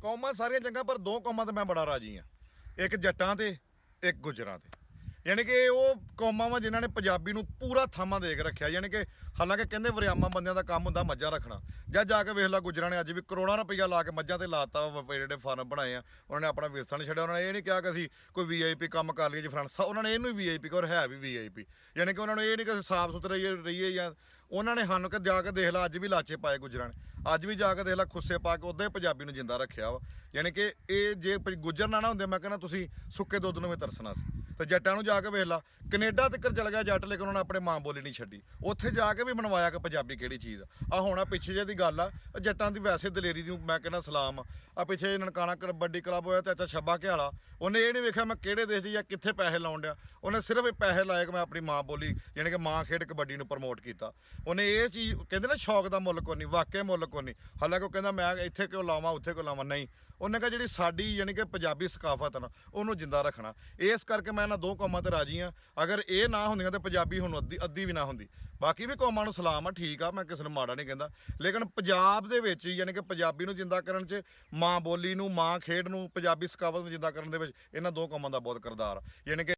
ਕੌਮਾਂ ਸਾਰੀਆਂ ਚੰਗਾ, ਪਰ ਦੋ ਕੌਮਾਂ ਤੇ ਮੈਂ ਬੜਾ ਰਾਜੀ ਹਾਂ, ਇੱਕ ਜੱਟਾਂ ਤੇ ਇੱਕ ਗੁੱਜਰਾਂ ਤੇ। ਯਾਨੀ ਕਿ ਉਹ ਕੌਮਾਂ ਵਾ ਜਿਨ੍ਹਾਂ ਨੇ ਪੰਜਾਬੀ ਨੂੰ ਪੂਰਾ ਥਾਮਾ ਦੇ ਕੇ ਰੱਖਿਆ। ਯਾਨੀ ਕਿ ਹਾਲਾਂਕਿ ਕਹਿੰਦੇ ਵਰਿਆਮਾਂ ਬੰਦਿਆਂ ਦਾ ਕੰਮ ਹੁੰਦਾ ਮੱਝਾਂ ਰੱਖਣਾ, ਜਾਂ ਜਾ ਕੇ ਵੇਖ ਲਾ ਗੁੱਜਰਾਂ ਨੇ ਅੱਜ ਵੀ ਕਰੋੜਾਂ ਰੁਪਈਆ ਲਾ ਕੇ ਮੱਝਾਂ ਤੇ ਲਾਤਾ। ਜਿਹੜੇ ਫਾਰਮ ਬਣਾਏ ਆ ਉਹਨਾਂ ਨੇ ਆਪਣਾ ਵਿਰਸਾ ਨਹੀਂ ਛੱਡਿਆ। ਉਹਨਾਂ ਨੇ ਇਹ ਨਹੀਂ ਕਿਹਾ ਕਿ ਅਸੀਂ ਕੋਈ VIP ਕੰਮ ਕਰ ਲਈਏ ਜੀ ਫਲਾਣਾ, ਉਹਨਾਂ ਨੇ ਇਹਨੂੰ ਵੀ VIP ਔਰ ਹੈ ਵੀ VIP। ਯਾਨੀ ਕਿ ਉਹਨਾਂ ਨੂੰ ਇਹ ਨਹੀਂ ਕਿ ਅਸੀਂ ਸਾਫ਼ ਸੁਥਰੇ ਰਹੀਏ ਜਾਂ ਉਹਨਾਂ ਨੇ ਸਾਨੂੰ ਕਿ ਜਾ ਕੇ ਦੇਖ ਲਾ ਅੱਜ ਵੀ ਲਾਚੇ ਪਾਏ ਗੁੱਜਰਾਂ ਨੇ, ਅੱਜ ਵੀ ਜਾ ਕੇ ਦੇਖ ਲਾ ਖੁੱਸੇ ਪਾ ਕੇ ਉੱਦਾਂ ਹੀ ਪੰਜਾਬੀ ਨੂੰ ਜਿੰਦਾ ਰੱਖਿਆ ਵਾ। ਯਾਨੀ ਕਿ ਇਹ ਜੇ ਗੁੱਜਰ ਨਾ ਹੁੰਦੇ ਮੈਂ ਕਹਿੰਦਾ ਤੁਸੀਂ ਸੁੱਕੇ ਦੁੱਧ ਨੂੰ ਵੀ ਤਰਸਣਾ ਸੀ। ਤੇ ਜੱਟਾਂ ਨੂੰ ਜਾ ਕੇ ਵੇਖ ਲਾ, ਕੈਨੇਡਾ ਤੱਕ ਚਲ ਗਿਆ ਜੱਟ, ਲੇਕਿਨ ਉਹਨਾਂ ਨੇ ਆਪਣੇ ਮਾਂ ਬੋਲੀ ਨਹੀਂ ਛੱਡੀ। ਉੱਥੇ ਜਾ ਕੇ ਵੀ ਮਨਵਾਇਆ ਕਿ ਪੰਜਾਬੀ ਕਿਹੜੀ ਚੀਜ਼ ਆ। ਹੁਣ ਆ ਪਿੱਛੇ ਜਿਹੇ ਦੀ ਗੱਲ ਆ, ਜੱਟਾਂ ਦੀ ਵੈਸੇ ਦਲੇਰੀ ਦੀ ਮੈਂ ਕਹਿੰਦਾ ਸਲਾਮ ਆ। ਪਿੱਛੇ ਨਨਕਾਣਾ ਕਬੱਡੀ ਕਲੱਬ ਹੋਇਆ ਤੇ ਅੱਛਾ ਛੱਬਾ ਘਿਆਲਾ, ਉਹਨੇ ਇਹ ਨਹੀਂ ਵੇਖਿਆ ਮੈਂ ਕਿਹੜੇ ਦੇਸ਼ 'ਚ ਜਾਂ ਕਿੱਥੇ ਪੈਸੇ ਲਾਉਣ ਡਿਆ, ਉਹਨੇ ਸਿਰਫ ਇਹ ਪੈਸੇ ਲਾਏ ਕਿ ਮੈਂ ਆਪਣੀ ਮਾਂ ਬੋਲੀ ਯਾਨੀ ਕਿ ਮਾਂ ਖੇਡ ਕਬੱਡੀ ਨੂੰ ਪ੍ਰਮੋਟ ਕੀਤਾ। ਉਹਨੇ ਇਹ ਚੀਜ਼ ਕਹਿੰਦੇ ਨਾ ਸ਼ੌਕ ਦਾ ਮੁੱਲ ਕੋਈ ਨਹੀਂ, ਵਾਕਿਆ ਮੁੱਲ ਕੋਈ ਨਹੀਂ। ਹਾਲਾਂਕਿ ਉਹ ਕਹਿੰਦਾ ਮੈਂ ਇੱਥੇ ਕਿਉਂ ਲਾਵਾਂ ਉੱਥੇ ਕਿਉਂ ਲਾਵਾਂ, ਨਹੀਂ, ਉਹਨੇ ਕਿਹਾ ਜਿਹੜੀ ਸਾਡੀ ਯਾਨੀ ਕਿ ਪੰਜਾਬੀ ਸਕਾਫਤ ਨਾ ਉਹਨੂੰ ਜਿੰਦਾ ਰੱਖਣਾ। ਇਸ ਕਰਕੇ ਮੈਂ ਇਹਨਾਂ ਦੋ ਕੌਮਾਂ ਤੇ ਰਾਜੀ ਹਾਂ। ਅਗਰ ਇਹ ਨਾ ਹੁੰਦੀਆਂ ਤਾਂ ਪੰਜਾਬੀ ਹੁਣ ਅੱਧੀ ਵੀ ਨਾ ਹੁੰਦੀ। ਬਾਕੀ ਵੀ ਕੌਮਾਂ ਨੂੰ ਸਲਾਮ ਆ, ਠੀਕ ਆ, ਮੈਂ ਕਿਸੇ ਨੂੰ ਮਾੜਾ ਨਹੀਂ ਕਹਿੰਦਾ, ਲੇਕਿਨ ਪੰਜਾਬ ਦੇ ਵਿੱਚ ਯਾਨੀ ਕਿ ਪੰਜਾਬੀ ਨੂੰ ਜਿੰਦਾ ਕਰਨ 'ਚ, ਮਾਂ ਬੋਲੀ ਨੂੰ, ਮਾਂ ਖੇਡ ਨੂੰ, ਪੰਜਾਬੀ ਸਕਾਫਤ ਨੂੰ ਜਿੰਦਾ ਕਰਨ ਦੇ ਵਿੱਚ ਇਹਨਾਂ ਦੋ ਕੌਮਾਂ ਦਾ ਬਹੁਤ ਕਿਰਦਾਰ ਆ। ਯਾਨੀ ਕਿ